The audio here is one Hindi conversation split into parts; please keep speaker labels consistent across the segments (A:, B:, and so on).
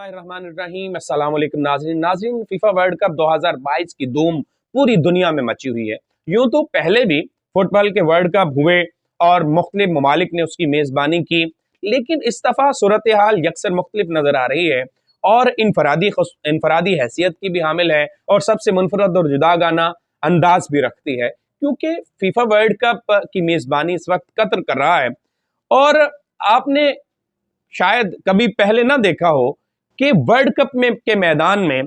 A: बिस्मिल्लाहिर्रहमानिर्रहीम। अस्सलाम वालेकुम नाज़रीन। फीफा वर्ल्ड कप 2022 की धूम पूरी दुनिया में मची हुई है। यूं तो पहले भी फुटबॉल के वर्ल्ड कप हुए और मुख्तलिफ ममालिक ने उसकी मेज़बानी की, लेकिन इस दफ़ा सूरत हाल यकसर मुख्तलिफ नज़र आ रही है और इनफरादी हैसियत की भी हामिल है और सबसे मुनफरद और जुदागाना अंदाज भी रखती है, क्योंकि फीफा वर्ल्ड कप की मेज़बानी इस वक्त कतर कर रहा है। और आपने शायद कभी पहले ना देखा हो कि वर्ल्ड कप में के मैदान में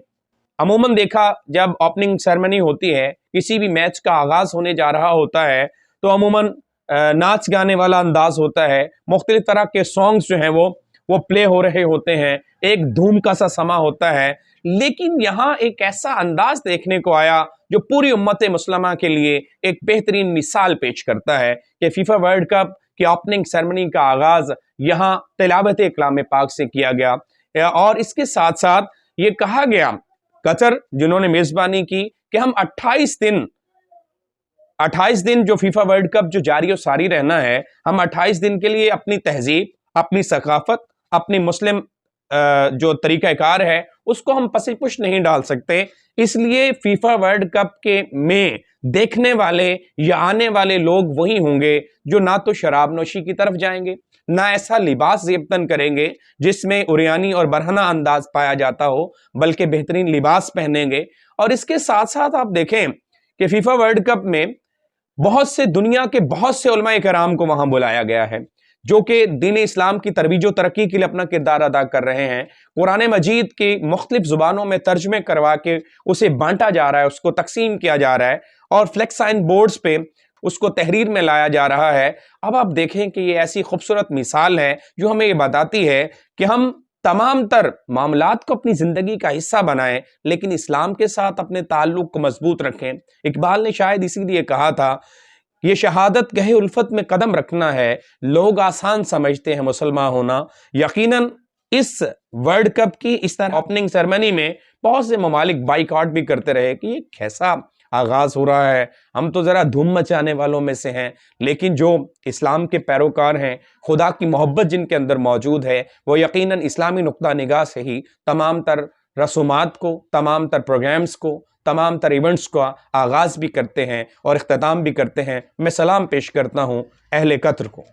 A: अमूमन देखा, जब ओपनिंग सेरेमनी होती है, किसी भी मैच का आगाज होने जा रहा होता है, तो अमूमन नाच गाने वाला अंदाज होता है, मुख्तलिफ तरह के सॉन्ग्स जो हैं वो प्ले हो रहे होते हैं, एक धूम का सा समा होता है। लेकिन यहाँ एक ऐसा अंदाज देखने को आया जो पूरी उम्मत मुस्लिमा के लिए एक बेहतरीन मिसाल पेश करता है कि फीफा वर्ल्ड कप की ओपनिंग सेरेमनी का आगाज यहाँ तिलावत कलाम पाक से किया गया और इसके साथ साथ ये कहा गया, कतर जिन्होंने मेजबानी की, कि हम 28 दिन जो फीफा वर्ल्ड कप जो जारी और सारी रहना है, हम 28 दिन के लिए अपनी तहजीब, अपनी सकाफत, अपनी मुस्लिम जो तरीक़ाकार है उसको हम पसीपुश नहीं डाल सकते। इसलिए फीफा वर्ल्ड कप के में देखने वाले या आने वाले लोग वही होंगे जो ना तो शराब नोशी की तरफ जाएंगे, ना ऐसा लिबास ज़ेबतन करेंगे जिसमें उरियानी और बरहना अंदाज पाया जाता हो, बल्कि बेहतरीन लिबास पहनेंगे। और इसके साथ साथ आप देखें कि फीफा वर्ल्ड कप में बहुत से दुनिया के बहुत से उलमाए कराम को वहां बुलाया गया है, जो कि दीन इस्लाम की तरवीज तरक्की के लिए अपना किरदार अदा कर रहे हैं। कुरान मजीद की मुख्तलिफ जुबानों में तर्जमे करवा के उसे बांटा जा रहा है, उसको तकसीम किया जा रहा है और फ्लेक्स साइन बोर्ड्स पे उसको तहरीर में लाया जा रहा है। अब आप देखें कि ये ऐसी खूबसूरत मिसाल है जो हमें ये बताती है कि हम तमाम तर मामलात को अपनी जिंदगी का हिस्सा बनाएं, लेकिन इस्लाम के साथ अपने ताल्लुक को मजबूत रखें। इकबाल ने शायद इसीलिए कहा था, ये शहादत गहे उल्फत में कदम रखना है, लोग आसान समझते हैं मुसलमान होना। यकीनन इस वर्ल्ड कप की इस तरह ओपनिंग सेरेमनी में बहुत से ममालिक बाइकआउट भी करते रहे कि ये कैसा आगाज हो रहा है, हम तो जरा धूम मचाने वालों में से हैं। लेकिन जो इस्लाम के पैरोकार हैं, खुदा की मोहब्बत जिनके अंदर मौजूद है, वो यकीनन इस्लामी नुक्ता निगाह से ही तमाम तर रसूमात को, तमाम तर प्रोग्राम्स को, तमाम तर इवेंट्स का आगाज़ भी करते हैं और इख्तिताम भी करते हैं। मैं सलाम पेश करता हूँ अहले कतर को।